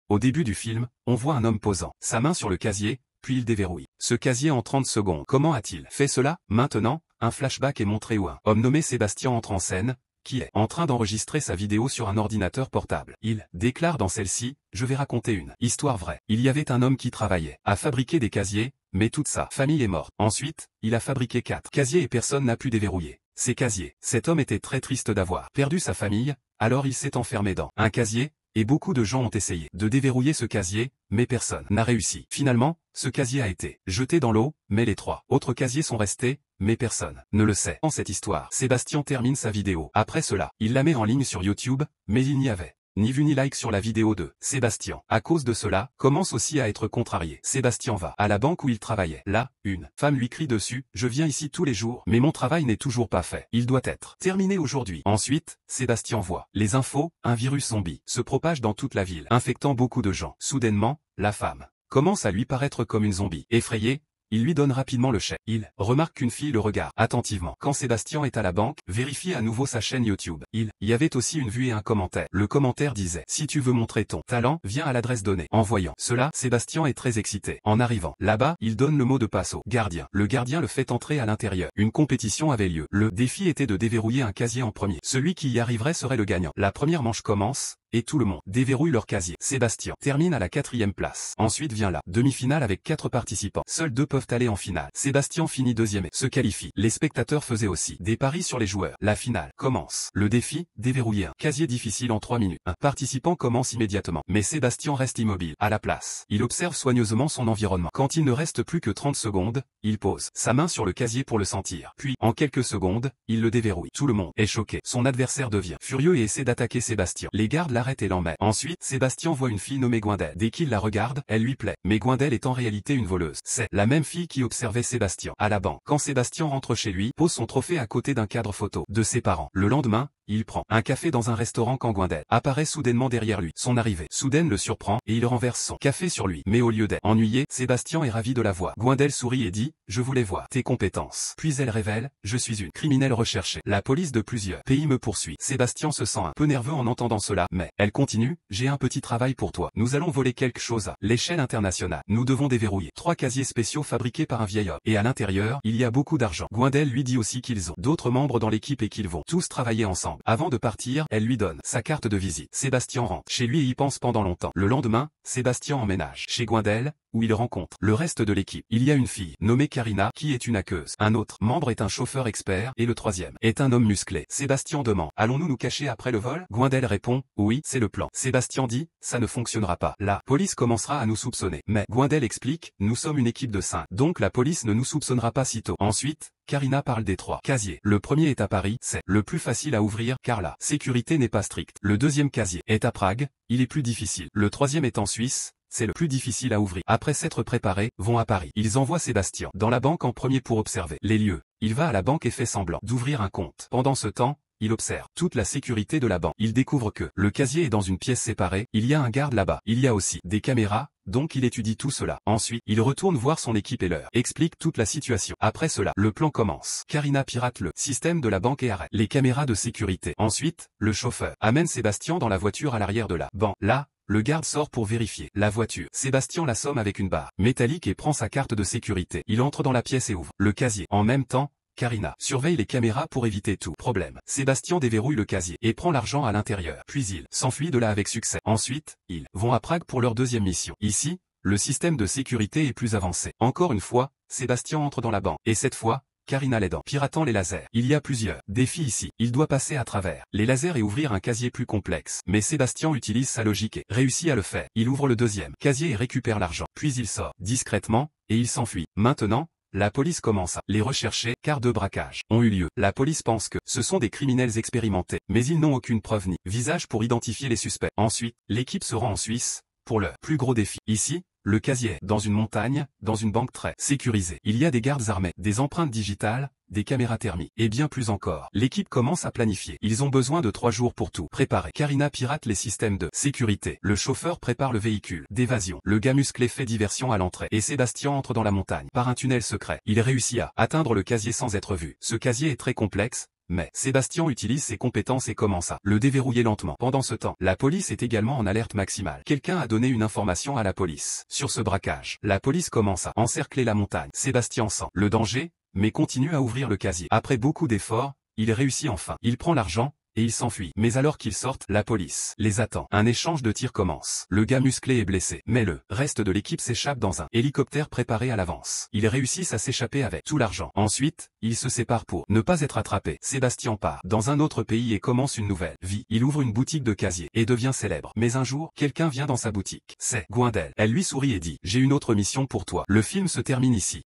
Au début du film, on voit un homme posant sa main sur le casier, puis il déverrouille ce casier en 30 secondes. Comment a-t-il fait cela? Maintenant, un flashback est montré où un homme nommé Sébastien entre en scène, qui est en train d'enregistrer sa vidéo sur un ordinateur portable. Il déclare dans celle-ci, « Je vais raconter une histoire vraie. Il y avait un homme qui travaillait à fabriquer des casiers, mais toute sa famille est morte. Ensuite, il a fabriqué 4 casiers et personne n'a pu déverrouiller ces casiers. Cet homme était très triste d'avoir perdu sa famille, alors il s'est enfermé dans un casier, et beaucoup de gens ont essayé de déverrouiller ce casier, mais personne n'a réussi. Finalement, ce casier a été jeté dans l'eau, mais les 3 autres casiers sont restés, mais personne ne le sait. Dans cette histoire, Sébastien termine sa vidéo. Après cela, il la met en ligne sur YouTube, mais il n'y avait ni vu ni like sur la vidéo de Sébastien. À cause de cela, commence aussi à être contrarié. Sébastien va à la banque où il travaillait. Là, une femme lui crie dessus, « Je viens ici tous les jours, mais mon travail n'est toujours pas fait. Il doit être terminé aujourd'hui. » Ensuite, Sébastien voit les infos, un virus zombie se propage dans toute la ville, infectant beaucoup de gens. Soudainement, la femme commence à lui paraître comme une zombie. Effrayé, il lui donne rapidement le chèque. Il remarque qu'une fille le regarde attentivement. Quand Sébastien est à la banque, vérifie à nouveau sa chaîne YouTube. Il y avait aussi une vue et un commentaire. Le commentaire disait, « Si tu veux montrer ton talent, viens à l'adresse donnée. » En voyant cela, Sébastien est très excité. En arrivant là-bas, il donne le mot de passe au gardien. Le gardien le fait entrer à l'intérieur. Une compétition avait lieu. Le défi était de déverrouiller un casier en premier. Celui qui y arriverait serait le gagnant. La première manche commence, et tout le monde déverrouille leur casier. Sébastien termine à la 4e place. Ensuite vient la demi-finale avec 4 participants. Seuls 2 peuvent aller en finale. Sébastien finit 2e et se qualifie. Les spectateurs faisaient aussi des paris sur les joueurs. La finale commence. Le défi, déverrouiller un casier difficile en 3 minutes. Un participant commence immédiatement. Mais Sébastien reste immobile, à la place. Il observe soigneusement son environnement. Quand il ne reste plus que 30 secondes, il pose sa main sur le casier pour le sentir. Puis, en quelques secondes, il le déverrouille. Tout le monde est choqué. Son adversaire devient furieux et essaie d'attaquer Sébastien. Les gardes l'arrête et l'emmène. Ensuite, Sébastien voit une fille nommée Gwendal. Dès qu'il la regarde, elle lui plaît. Mais Gwendal est en réalité une voleuse. C'est la même fille qui observait Sébastien à la banque. Quand Sébastien rentre chez lui, pose son trophée à côté d'un cadre photo de ses parents. Le lendemain, il prend un café dans un restaurant quand Gwendal apparaît soudainement derrière lui. Son arrivée soudaine le surprend et il renverse son café sur lui. Mais au lieu d'être ennuyé, Sébastien est ravi de la voir. Gwendal sourit et dit, « Je voulais voir tes compétences. » Puis elle révèle, « Je suis une criminelle recherchée. La police de plusieurs pays me poursuit. » Sébastien se sent un peu nerveux en entendant cela, mais elle continue, « J'ai un petit travail pour toi. Nous allons voler quelque chose à l'échelle internationale. Nous devons déverrouiller 3 casiers spéciaux fabriqués par un vieil homme. Et à l'intérieur, il y a beaucoup d'argent. » Gwendal lui dit aussi qu'ils ont d'autres membres dans l'équipe et qu'ils vont tous travailler ensemble. Avant de partir, elle lui donne sa carte de visite. Sébastien rentre chez lui et y pense pendant longtemps. Le lendemain, Sébastien emménage chez Gwendal, où il rencontre le reste de l'équipe. Il y a une fille nommée Karina qui est une hackeuse. Un autre membre est un chauffeur expert et le 3e est un homme musclé. Sébastien demande, « Allons-nous nous cacher après le vol ?» Gwendal répond, « Oui, c'est le plan. » Sébastien dit, « Ça ne fonctionnera pas. La police commencera à nous soupçonner. » Mais Gwendal explique, « Nous sommes une équipe de 5. Donc la police ne nous soupçonnera pas si tôt. » Ensuite, Karina parle des 3 casiers. Le premier est à Paris, c'est le plus facile à ouvrir car la sécurité n'est pas stricte. Le 2e casier est à Prague, il est plus difficile. Le 3e est en Suisse, c'est le plus difficile à ouvrir. Après s'être préparés, vont à Paris. Ils envoient Sébastien dans la banque en premier pour observer les lieux. Il va à la banque et fait semblant d'ouvrir un compte. Pendant ce temps, il observe toute la sécurité de la banque. Il découvre que le casier est dans une pièce séparée, il y a un garde là-bas. Il y a aussi des caméras, donc il étudie tout cela. Ensuite, il retourne voir son équipe et leur explique toute la situation. Après cela, le plan commence. Karina pirate le système de la banque et arrête les caméras de sécurité. Ensuite, le chauffeur amène Sébastien dans la voiture à l'arrière de la banque. Là, le garde sort pour vérifier la voiture. Sébastien l'assomme avec une barre métallique et prend sa carte de sécurité. Il entre dans la pièce et ouvre le casier. En même temps, Karina surveille les caméras pour éviter tout problème. Sébastien déverrouille le casier et prend l'argent à l'intérieur. Puis il s'enfuit de là avec succès. Ensuite, ils vont à Prague pour leur 2e mission. Ici, le système de sécurité est plus avancé. Encore une fois, Sébastien entre dans la banque. Et cette fois, Karina l'aide en piratant les lasers. Il y a plusieurs défis ici. Il doit passer à travers les lasers et ouvrir un casier plus complexe. Mais Sébastien utilise sa logique et réussit à le faire. Il ouvre le 2e casier et récupère l'argent. Puis il sort discrètement et il s'enfuit. Maintenant, la police commence à les rechercher car 2 braquages ont eu lieu. La police pense que ce sont des criminels expérimentés, mais ils n'ont aucune preuve ni visage pour identifier les suspects. Ensuite, l'équipe se rend en Suisse pour leur plus gros défi. Ici, le casier est dans une montagne, dans une banque très sécurisée. Il y a des gardes armés, des empreintes digitales, des caméras thermiques, et bien plus encore. L'équipe commence à planifier. Ils ont besoin de 3 jours pour tout préparer. Karina pirate les systèmes de sécurité. Le chauffeur prépare le véhicule d'évasion. Le gars musclé fait diversion à l'entrée. Et Sébastien entre dans la montagne par un tunnel secret. Il réussit à atteindre le casier sans être vu. Ce casier est très complexe, mais Sébastien utilise ses compétences et commence à le déverrouiller lentement. Pendant ce temps, la police est également en alerte maximale. Quelqu'un a donné une information à la police sur ce braquage. La police commence à encercler la montagne. Sébastien sent le danger, mais continue à ouvrir le casier. Après beaucoup d'efforts, il réussit enfin. Il prend l'argent, et ils s'enfuient. Mais alors qu'ils sortent, la police les attend. Un échange de tirs commence. Le gars musclé est blessé, mais le reste de l'équipe s'échappe dans un hélicoptère préparé à l'avance. Ils réussissent à s'échapper avec tout l'argent. Ensuite, ils se séparent pour ne pas être attrapés. Sébastien part dans un autre pays et commence une nouvelle vie. Il ouvre une boutique de casier et devient célèbre. Mais un jour, quelqu'un vient dans sa boutique. C'est Gwendal. Elle lui sourit et dit « J'ai une autre mission pour toi ». Le film se termine ici.